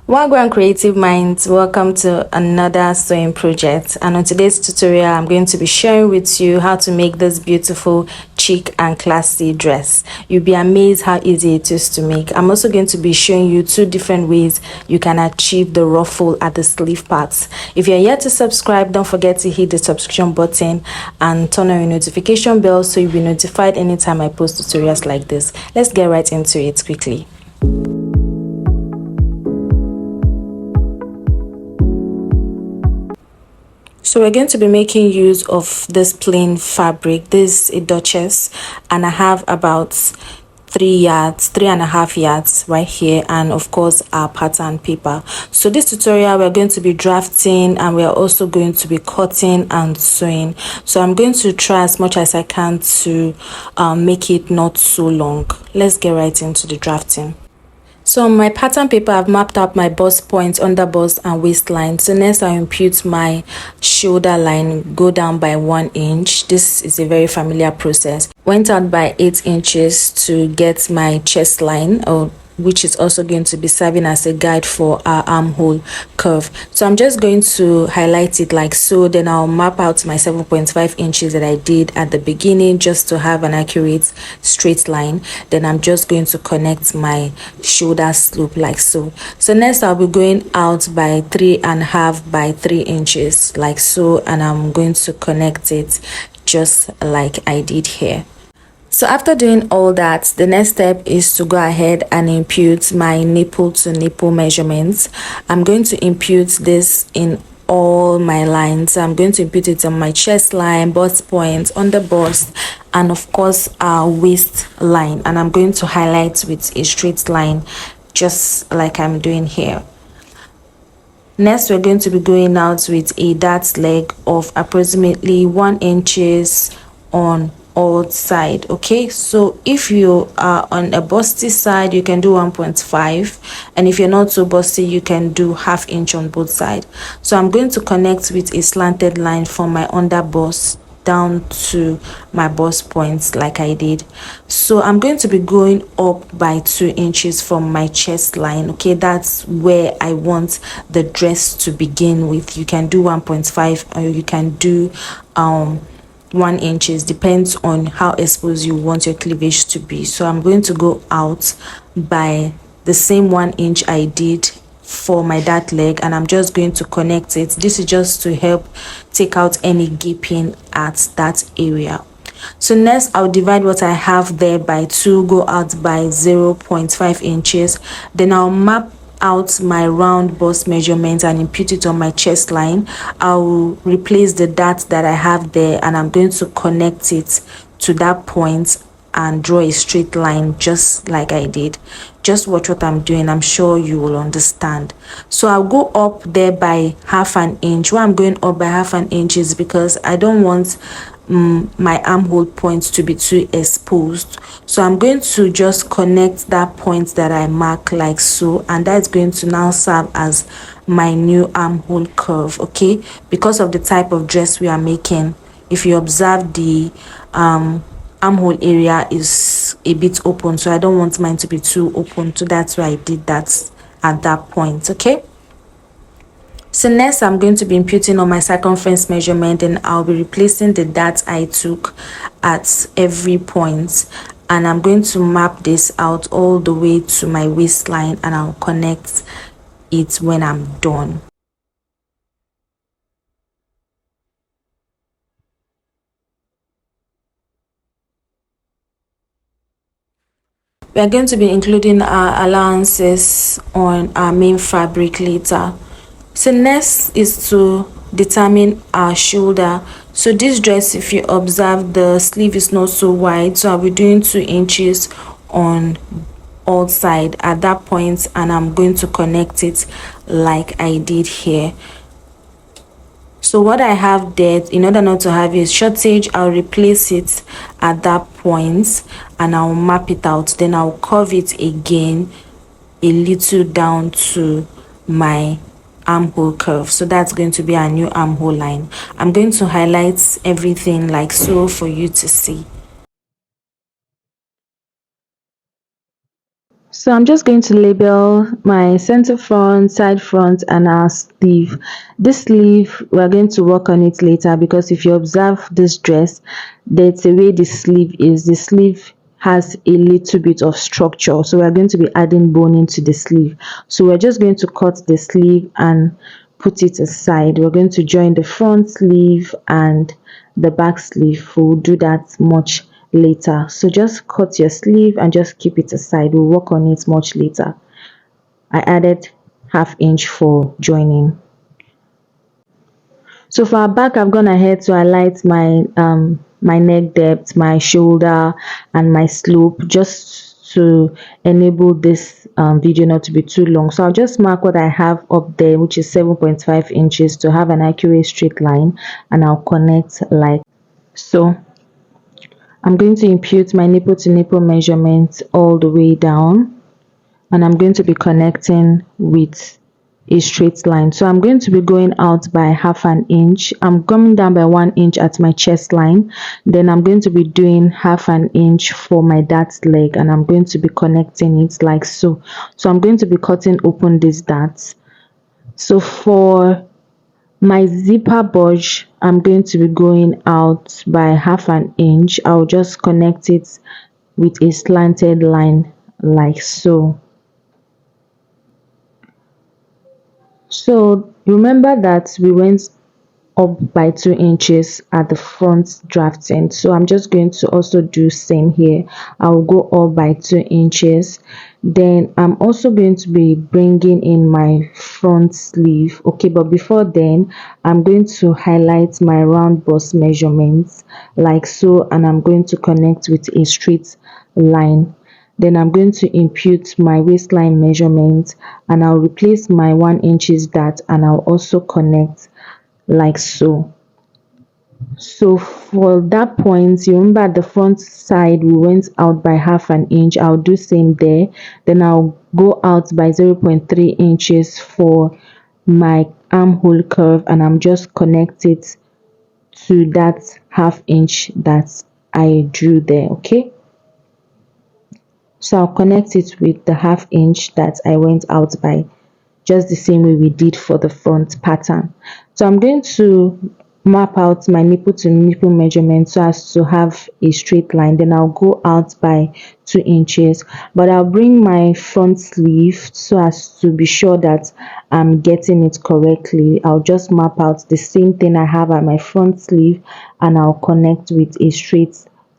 Wagwan Creative Minds, welcome to another sewing project, and on today's tutorial I'm going to be sharing with you how to make this beautiful chic and classy dress. You'll be amazed how easy it is to make. I'm also going to be showing you two different ways you can achieve the ruffle at the sleeve parts. If you're yet to subscribe, don't forget to hit the subscription button and turn on your notification bell so you'll be notified anytime I post tutorials like this. Let's get right into it quickly. So we're going to be making use of this plain fabric. This is a Duchess, and I have about 3.5 yards right here, and of course our pattern paper. So this tutorial we're going to be drafting, and we're also going to be cutting and sewing. So I'm going to try as much as I can to make it not so long. Let's get right into the drafting. So on my pattern paper, I've mapped out my bust points, under bust and waistline. So next I impute my shoulder line, go down by 1 inch. This is a very familiar process. Went out by 8 inches to get my chest line, which is also going to be serving as a guide for our armhole curve. So I'm just going to highlight it like so, then I'll map out my 7.5 inches that I did at the beginning just to have an accurate straight line. Then I'm just going to connect my shoulder slope like so. So next I'll be going out by 3.5 by 3 inches like so, and I'm going to connect it just like I did here. So after doing all that, the next step is to go ahead and impute my nipple to nipple measurements. I'm going to impute this in all my lines. I'm going to impute it on my chest line, bust point, under bust, and of course our waist line. And I'm going to highlight with a straight line just like I'm doing here. Next, we're going to be going out with a dart leg of approximately 1 inches on all side. Okay, so if you are on a busty side, you can do 1.5, and if you're not so busty, you can do 1/2 inch on both sides. So I'm going to connect with a slanted line from my under bust down to my bust points like I did. So I'm going to be going up by 2 inches from my chest line. Okay, that's where I want the dress to begin with. You can do 1.5 or you can do 1 inches, depends on how exposed you want your cleavage to be. So I'm going to go out by the same 1 inch I did for my dart leg, and I'm just going to connect it. This is just to help take out any gaping at that area. So next I'll divide what I have there by 2, go out by 0.5 inches, then I'll map out my round bust measurement and impute it on my chest line. I'll replace the dart that I have there, and I'm going to connect it to that point and draw a straight line just like I did. Just watch what I'm doing, I'm sure you will understand. So I'll go up there by 1/2 inch. Why I'm going up by 1/2 inch is because I don't want my armhole point to be too exposed. So I'm going to just connect that point that I mark like so, and that's going to now serve as my new armhole curve. Okay, because of the type of dress we are making, if you observe, the armhole area is a bit open, so I don't want mine to be too open, so that's why I did that at that point. Okay, so next I'm going to be imputing on my circumference measurement, and I'll be replacing the dart I took at every point, and I'm going to map this out all the way to my waistline, and I'll connect it when I'm done. We are going to be including our allowances on our main fabric later. So next is to determine our shoulder. So this dress, if you observe, the sleeve is not so wide, so I'll be doing 2 inches on all sides at that point, and I'm going to connect it like I did here. So what I have there, in order not to have a shortage, I'll replace it at that point and I'll map it out. Then I'll curve it again a little down to my armhole curve. So that's going to be our new armhole line. I'm going to highlight everything like so for you to see. So I'm just going to label my center front, side front, and our sleeve. This sleeve, we're going to work on it later, because if you observe this dress, there's a way the sleeve is. The sleeve has a little bit of structure, so we're going to be adding bone into the sleeve. So we're just going to cut the sleeve and put it aside. We're going to join the front sleeve and the back sleeve. We'll do that much later. So just cut your sleeve and just keep it aside. We'll work on it much later. I added ½ inch for joining. So for our back, I've gone ahead to highlight my neck depth, my shoulder, and my slope, just to enable this video not to be too long. So I'll just mark what I have up there, which is 7.5 inches, to have an accurate straight line, and I'll connect like so. I'm going to impute my nipple to nipple measurement all the way down, and I'm going to be connecting with a straight line. So I'm going to be going out by ½ inch. I'm coming down by 1 inch at my chest line. Then I'm going to be doing ½ inch for my dart leg, and I'm going to be connecting it like so. So I'm going to be cutting open these darts. So for my zipper budge, I'm going to be going out by ½ inch. I'll just connect it with a slanted line like so. So remember that we went up by 2 inches at the front drafting, so I'm just going to also do same here. I'll go up by 2 inches. Then I'm also going to be bringing in my front sleeve. Okay, but before then, I'm going to highlight my round bust measurements like so, and I'm going to connect with a straight line. Then I'm going to impute my waistline measurement, and I'll replace my 1 inches dart, and I'll also connect like so. So for that point, you remember at the front side we went out by ½ inch. I'll do same there. Then I'll go out by 0.3 inches for my armhole curve, and I'm just connect it to that ½ inch that I drew there. Okay, so I'll connect it with the ½ inch that I went out by, just the same way we did for the front pattern. So I'm going to map out my nipple to nipple measurement so as to have a straight line. Then I'll go out by 2 inches, but I'll bring my front sleeve so as to be sure that I'm getting it correctly. I'll just map out the same thing I have at my front sleeve, and I'll connect with a straight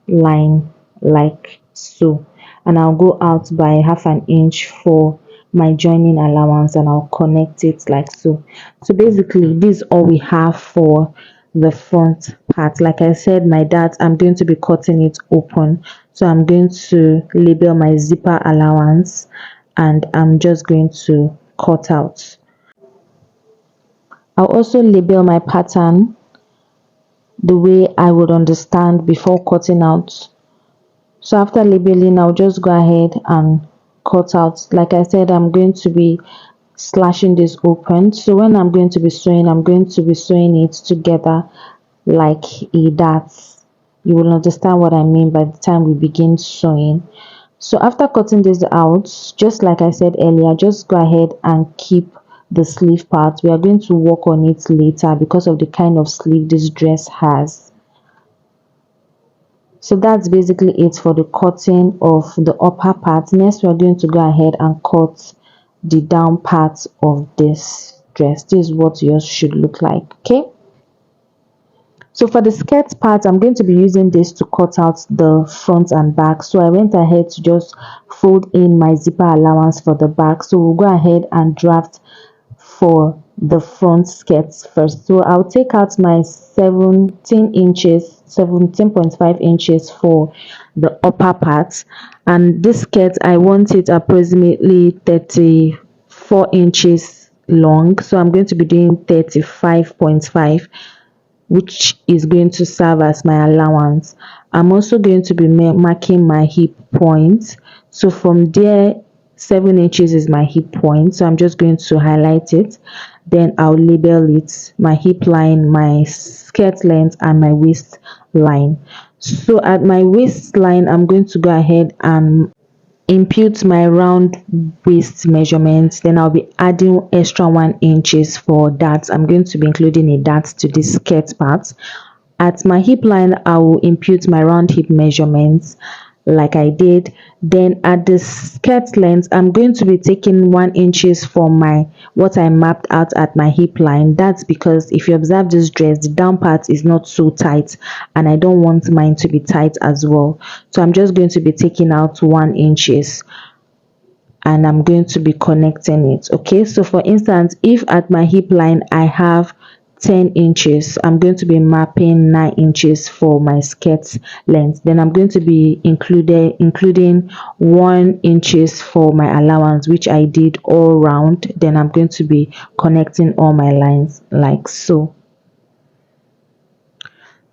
line like so, and I'll go out by ½ inch for my joining allowance, and I'll connect it like so. So basically this is all we have for the front part. Like I said, my dart, I'm going to be cutting it open, so I'm going to label my zipper allowance, and I'm just going to cut out. I'll also label my pattern the way I would understand before cutting out. So after labeling, I'll just go ahead and cut out. Like I said, I'm going to be slashing this open, so when I'm going to be sewing, I'm going to be sewing it together like a dart. You will understand what I mean by the time we begin sewing. So after cutting this out, just like I said earlier, just go ahead and keep the sleeve part. We are going to work on it later because of the kind of sleeve this dress has. So that's basically it for the cutting of the upper part. Next, we're going to go ahead and cut the down part of this dress. This is what yours should look like. Okay, so for the skirt part, I'm going to be using this to cut out the front and back. So I went ahead to just fold in my zipper allowance for the back. So we'll go ahead and draft for the front skirts first. So I'll take out my 17 inches, 17.5 inches for the upper part, and this skirt I want it approximately 34 inches long, so I'm going to be doing 35.5, which is going to serve as my allowance. I'm also going to be marking my hip point. So from there, 7 inches is my hip point, so I'm just going to highlight it. Then I'll label it, my hip line, my skirt length, and my waist line. So at my waistline, I'm going to go ahead and impute my round waist measurements, then I'll be adding extra 1 inches for that. I'm going to be including a dart to this skirt part. At my hip line, I will impute my round hip measurements like I did. Then at the skirt length, I'm going to be taking 1 inches for my what I mapped out at my hip line. That's because if you observe this dress, the down part is not so tight, and I don't want mine to be tight as well. So I'm just going to be taking out 1 inches and I'm going to be connecting it. Okay, so for instance, if at my hip line I have 10 inches, I'm going to be mapping 9 inches for my skirt length. Then I'm going to be including 1 inches for my allowance, which I did all round. Then I'm going to be connecting all my lines like so.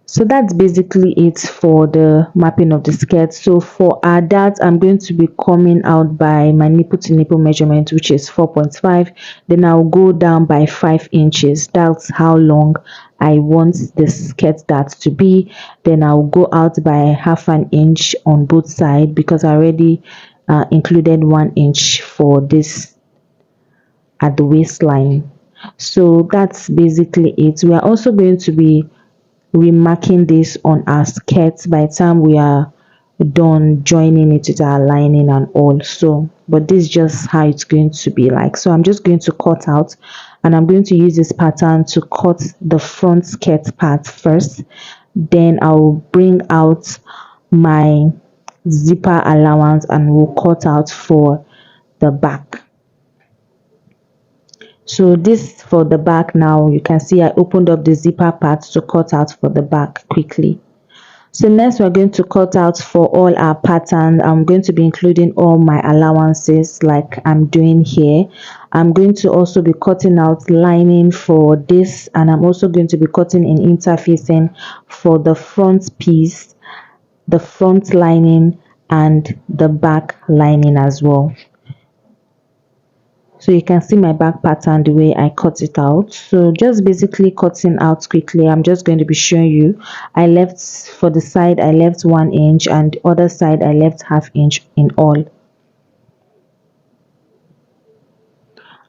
So that's basically it for the mapping of the skirt. So for our dart, I'm going to be coming out by my nipple to nipple measurement, which is 4.5. Then I'll go down by 5 inches. That's how long I want the skirt dart to be. Then I'll go out by half an inch on both sides because I already included 1 inch for this at the waistline. So that's basically it. We are also going to be remarking this on our skirts by the time we are done joining it with our lining and all. So but this is just how it's going to be like. So I'm just going to cut out, and I'm going to use this pattern to cut the front skirt part first. Then I'll bring out my zipper allowance and we'll cut out for the back. So this for the back. Now you can see I opened up the zipper part to cut out for the back quickly. So next we're going to cut out for all our patterns. I'm going to be including all my allowances like I'm doing here. I'm going to also be cutting out lining for this, and I'm also going to be cutting in interfacing for the front piece, the front lining and the back lining as well. So you can see my back pattern the way I cut it out. So just basically cutting out quickly. I'm just going to be showing you. I left for the side, I left 1 inch, and the other side I left ½ inch in all.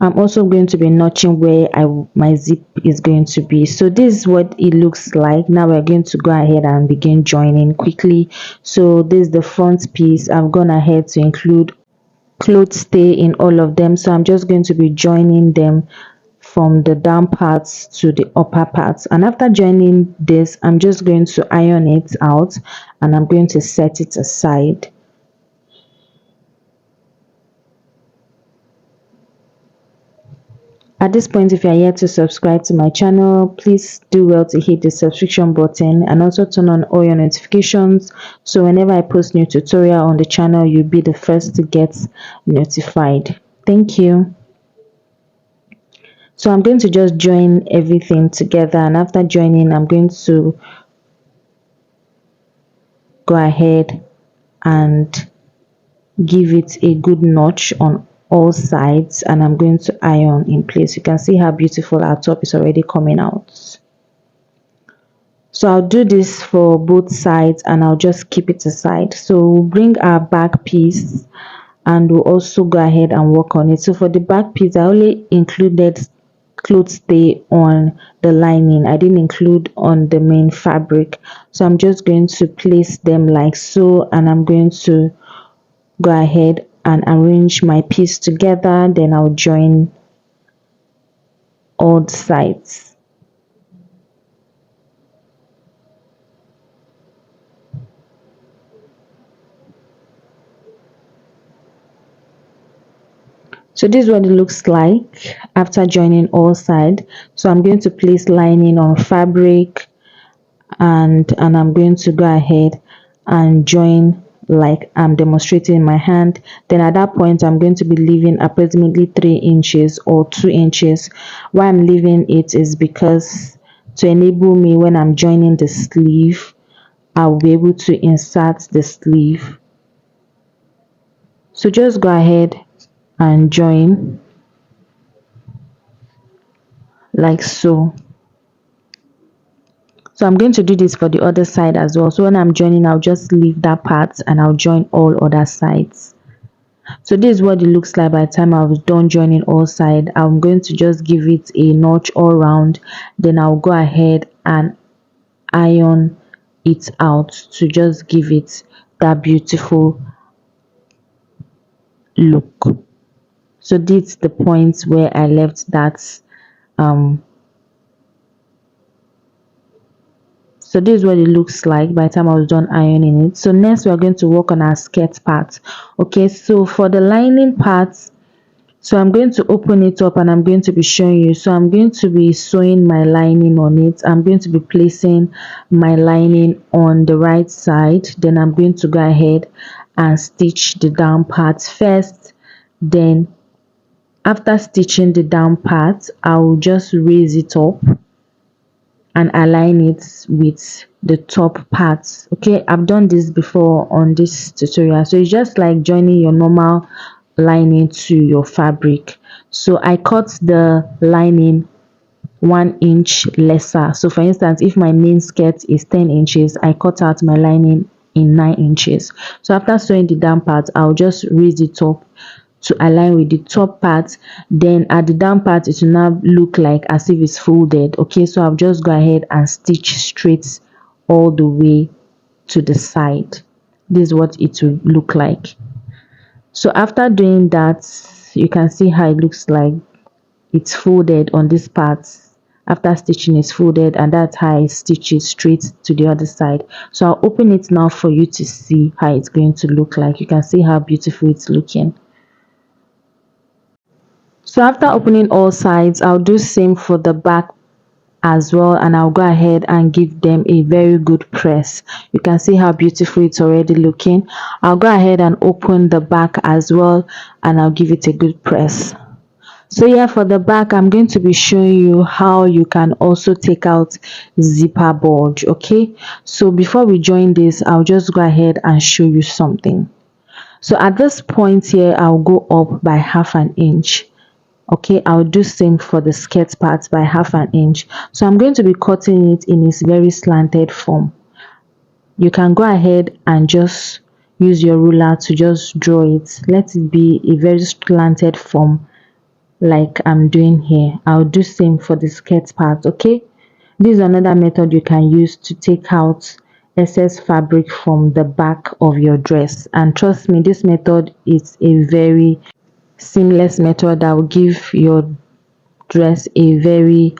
I'm also going to be notching where my zip is going to be. So this is what it looks like. Now we're going to go ahead and begin joining quickly. So this is the front piece. I've gone ahead to include clothes stay in all of them, so I'm just going to be joining them from the down parts to the upper parts. And after joining this, I'm just going to iron it out and I'm going to set it aside. At this point, if you are yet to subscribe to my channel, please do well to hit the subscription button and also turn on all your notifications, so whenever I post new tutorial on the channel, you'll be the first to get notified. Thank you. So I'm going to just join everything together, and after joining, I'm going to go ahead and give it a good notch on all sides, and I'm going to iron in place. You can see how beautiful our top is already coming out. So I'll do this for both sides and I'll just keep it aside. So we'll bring our back piece and we'll also go ahead and work on it. So for the back piece, I only included clothes stay on the lining. I didn't include on the main fabric. So I'm just going to place them like so, and I'm going to go ahead and arrange my piece together. Then I'll join all the sides. So this is what it looks like after joining all sides. So I'm going to place lining on fabric, and I'm going to go ahead and join like I'm demonstrating in my hand. Then at that point, I'm going to be leaving approximately 3 inches or 2 inches. Why I'm leaving it is because to enable me when I'm joining the sleeve, I'll be able to insert the sleeve. So just go ahead and join like so. So I'm going to do this for the other side as well. So when I'm joining, I'll just leave that part and I'll join all other sides. So this is what it looks like by the time I was done joining all sides. I'm going to just give it a notch all round, then I'll go ahead and iron it out to just give it that beautiful look. So this is the point where I left that. So this is what it looks like by the time I was done ironing it. So next we are going to work on our skirt part. Okay, so for the lining part, so I'm going to open it up and I'm going to be showing you. So I'm going to be sewing my lining on it. I'm going to be placing my lining on the right side. Then I'm going to go ahead and stitch the down part first. Then after stitching the down part, I'll just raise it up and align it with the top parts. Okay, I've done this before on this tutorial. So it's just like joining your normal lining to your fabric. So I cut the lining 1 inch lesser. So for instance, if my main skirt is 10 inches, I cut out my lining in 9 inches. So after sewing the down part, I'll just raise it up to align with the top part. Then at the down part, it will now look like as if it's folded. Okay, so I'll just go ahead and stitch straight all the way to the side. This is what it will look like. So after doing that, you can see how it looks like. It's folded on this part. After stitching, it's folded, and that's how I stitch it straight to the other side. So I'll open it now for you to see how it's going to look like. You can see how beautiful it's looking. So after opening all sides, I'll do same for the back as well, and I'll go ahead and give them a very good press. You can see how beautiful it's already looking. I'll go ahead and open the back as well, and I'll give it a good press. So yeah, for the back, I'm going to be showing you how you can also take out zipper bulge. Okay, so before we join this, I'll just go ahead and show you something. So at this point here, I'll go up by 1/2 inch. Okay, I'll do same for the skirt part by 1/2 inch. So I'm going to be cutting it in its very slanted form. You can go ahead and just use your ruler to just draw it. Let it be a very slanted form like I'm doing here. I'll do same for the skirt part. Okay, this is another method you can use to take out excess fabric from the back of your dress, and trust me, this method is a very seamless method that will give your dress a very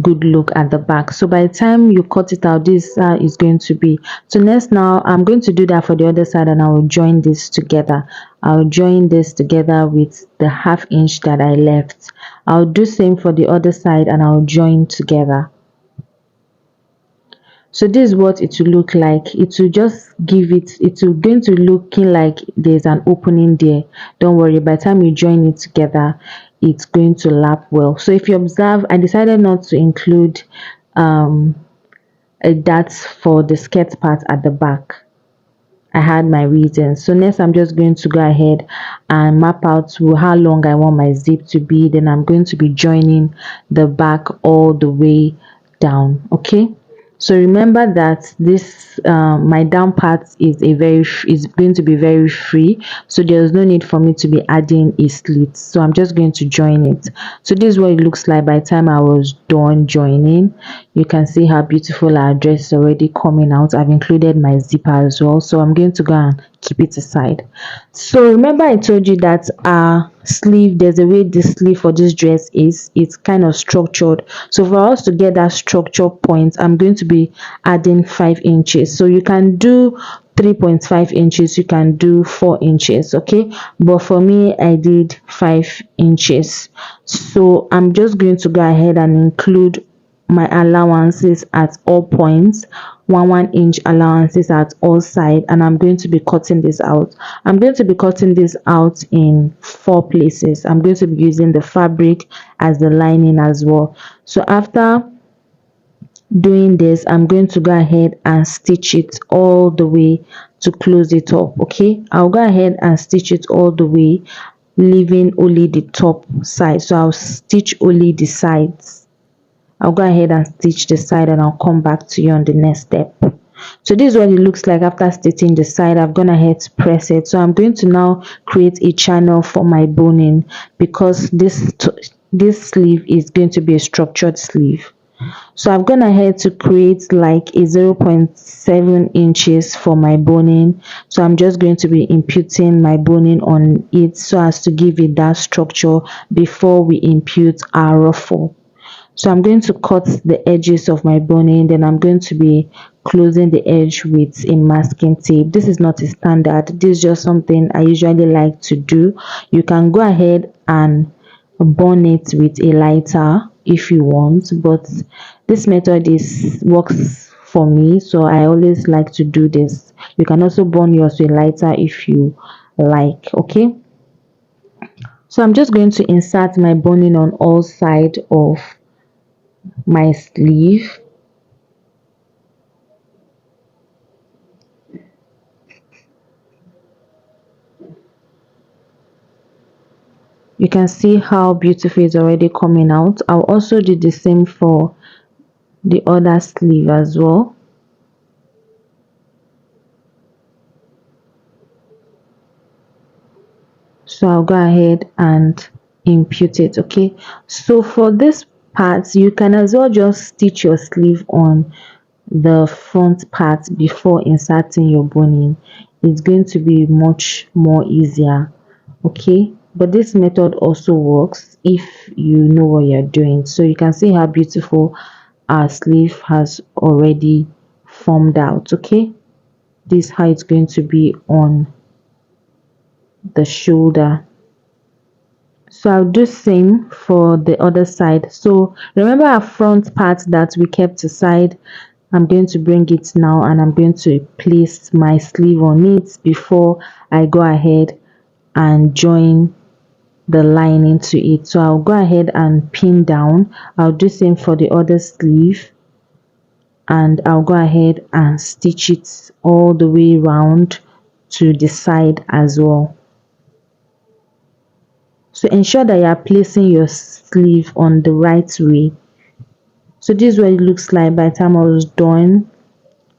good look at the back. So by the time you cut it out, this is going to be. So next, now I'm going to do that for the other side, and I will join this together. I'll join this together with the 1/2 inch that I left. I'll do same for the other side, and I'll join together. So this is what it will look like. It will just give it, it will going to looking like there's an opening there. Don't worry, by the time you join it together, it's going to lap well. So if you observe, I decided not to include a dart for the skirt part at the back. I had my reasons. So next, I'm just going to go ahead and map out how long I want my zip to be. Then I'm going to be joining the back all the way down. Okay, so remember that this my down part is going to be very free, so there's no need for me to be adding a slit. So I'm just going to join it. So this is what it looks like by the time I was done joining. You can see how beautiful our dress is already coming out. I've included my zipper as well, so I'm going to go and keep it aside. So remember I told you that our sleeve, there's a way the sleeve for this dress is, it's kind of structured. So for us to get that structure point, I'm going to be adding 5 inches. So you can do 3.5 inches, you can do 4 inches. Okay, but for me, I did 5 inches. So I'm just going to go ahead and include my allowances at all points, 1 inch allowances at all sides, and I'm going to be cutting this out. I'm going to be cutting this out in 4 places. I'm going to be using the fabric as the lining as well. So after doing this, I'm going to go ahead and stitch it all the way to close it up. Okay, I'll go ahead and stitch it all the way, leaving only the top side. So I'll stitch only the sides. I'll go ahead and stitch the side, and I'll come back to you on the next step. So this is what it looks like after stitching the side. I've gone ahead to press it. So I'm going to now create a channel for my boning, because this sleeve is going to be a structured sleeve. So I've gone ahead to create like a 0.7 inches for my boning. So I'm just going to be imputing my boning on it so as to give it that structure before we impute our ruffle. So I'm going to cut the edges of my boning, then I'm going to be closing the edge with a masking tape. This is not a standard, this is just something I usually like to do. You can go ahead and burn it with a lighter if you want, but this method works for me, so I always like to do this. You can also burn yours with lighter if you like. Okay, so I'm just going to insert my boning on all sides of my sleeve. You can see how beautiful it's already coming out. I'll also do the same for the other sleeve as well. So I'll go ahead and impute it. Okay, so for this part you can as well just stitch your sleeve on the front part before inserting your boning. It's going to be much more easier. Okay, but this method also works if you know what you're doing. So you can see how beautiful our sleeve has already formed out. Okay, this is how it's going to be on the shoulder. So I'll do same for the other side. So remember our front part that we kept aside. I'm going to bring it now and I'm going to place my sleeve on it before I go ahead and join the line into it. So I'll go ahead and pin down. I'll do same for the other sleeve, and I'll go ahead and stitch it all the way around to the side as well. So ensure that you are placing your sleeve on the right way. So this is what it looks like by the time I was done.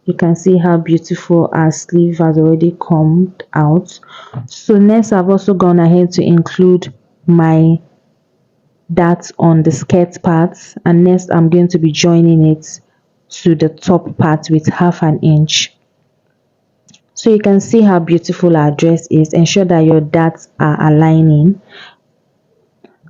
You can see how beautiful our sleeve has already come out. So next I've also gone ahead to include my dart on the skirt part, and next I'm going to be joining it to the top part with 1/2 inch. So you can see how beautiful our dress is. Ensure that your darts are aligning.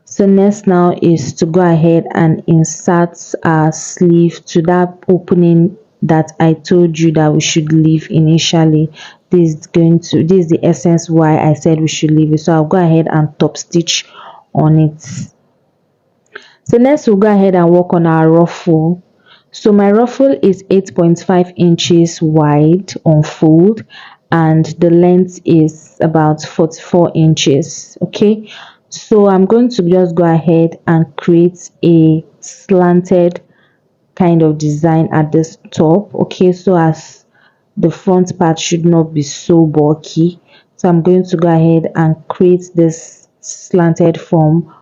So next now is to go ahead and insert our sleeve to that opening that I told you that we should leave initially. This is the essence why I said we should leave it. So I'll go ahead and top stitch on it. So next we'll go ahead and work on our ruffle. So my ruffle is 8.5 inches wide on fold, and the length is about 44 inches. Okay, so I'm going to just go ahead and create a slanted kind of design at this top. Okay, so as the front part should not be so bulky, so I'm going to go ahead and create this slanted form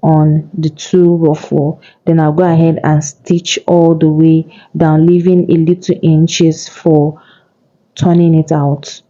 on the two ruffle. Then I'll go ahead and stitch all the way down, leaving a little inches for turning it out.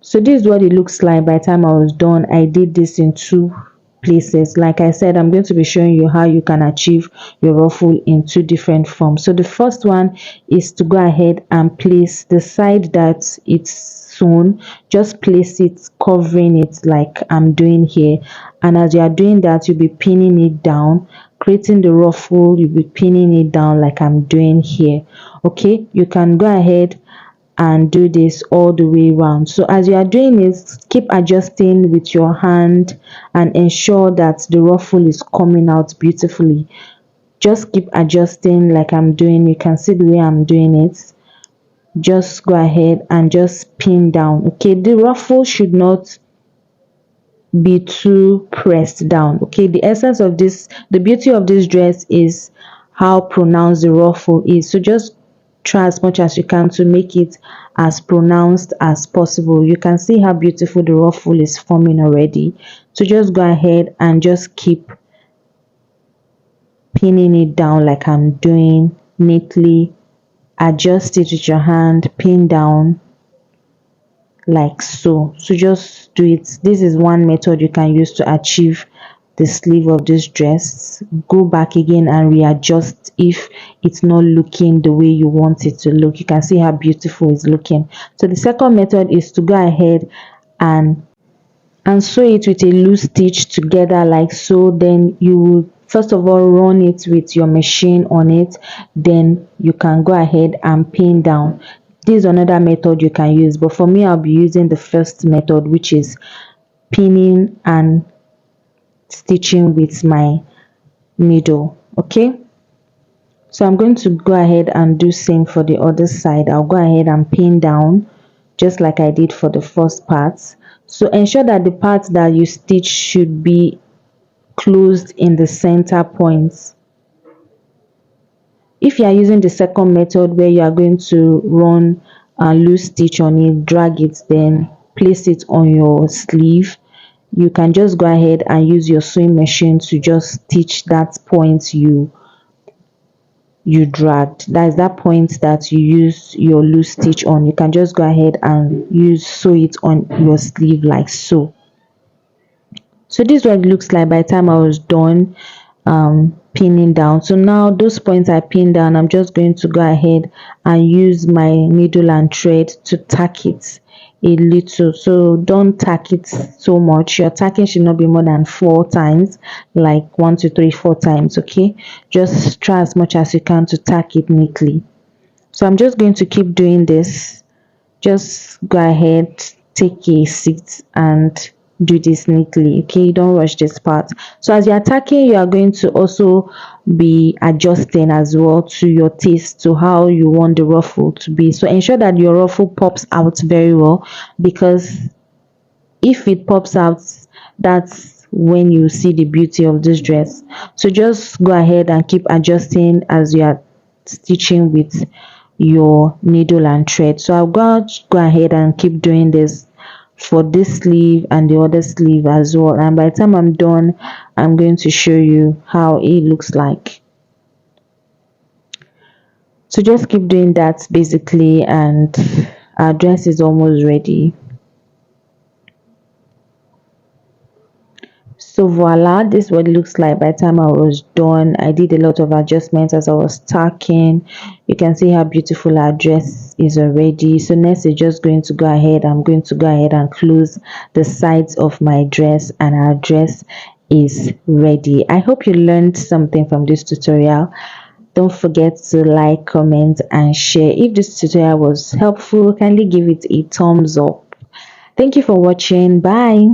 So this is what it looks like by the time I was done. I did this in two places. Like I said, I'm going to be showing you how you can achieve your ruffle in two different forms. So the first one is to go ahead and place the side that it's sewn, just place it covering it like I'm doing here, and as you are doing that you'll be pinning it down, creating the ruffle. You'll be pinning it down like I'm doing here. Okay, you can go ahead and do this all the way around. So as you are doing this, keep adjusting with your hand and ensure that the ruffle is coming out beautifully. Just keep adjusting like I'm doing. You can see the way I'm doing it. Just go ahead and just pin down. Okay, the ruffle should not be too pressed down. Okay, the essence of this, the beauty of this dress is how pronounced the ruffle is. So just try as much as you can to make it as pronounced as possible. You can see how beautiful the ruffle is forming already. So just go ahead and just keep pinning it down like I'm doing neatly adjust it with your hand, pin down like so. So just do it. This is one method you can use to achieve the sleeve of this dress. Go back again and readjust if it's not looking the way you want it to look. You can see how beautiful it's looking. So the second method is to go ahead and sew it with a loose stitch together like so. Then you will first of all run it with your machine on it, then you can go ahead and pin down. This is another method you can use, but for me I'll be using the first method, which is pinning and stitching with my needle. Okay, so I'm going to go ahead and do same for the other side. I'll go ahead and pin down just like I did for the first part. So ensure that the part that you stitch should be closed in the center points. If you are using the second method where you are going to run a loose stitch on it, drag it, then place it on your sleeve, you can just go ahead and use your sewing machine to just stitch that point you dragged. That is that point that you use your loose stitch on. You can just go ahead and sew it on your sleeve like so. So this is what it looks like by the time I was done pinning down. So now those points I pinned down, I'm just going to go ahead and use my needle and thread to tack it a little. So don't tack it so much. Your tacking should not be more than 4 times, like 1 2 3 4 times. Okay, just try as much as you can to tack it neatly. So I'm just going to keep doing this. Just go ahead, take a seat and do this neatly. Okay, don't rush this part. So as you're tacking, you are going to also be adjusting as well to your taste, to how you want the ruffle to be. So ensure that your ruffle pops out very well, because if it pops out, that's when you see the beauty of this dress. So just go ahead and keep adjusting as you are stitching with your needle and thread. So I'll go ahead and keep doing this for this sleeve and the other sleeve as well, and by the time I'm done, I'm going to show you how it looks like. So just keep doing that basically, and our dress is almost ready. So voila, this is what it looks like by the time I was done. I did a lot of adjustments as I was tacking. You can see how beautiful our dress is already. So next is just going to go ahead. I'm going to go ahead and close the sides of my dress, and our dress is ready. I hope you learned something from this tutorial. Don't forget to like, comment and share. If this tutorial was helpful, kindly give it a thumbs up. Thank you for watching. Bye.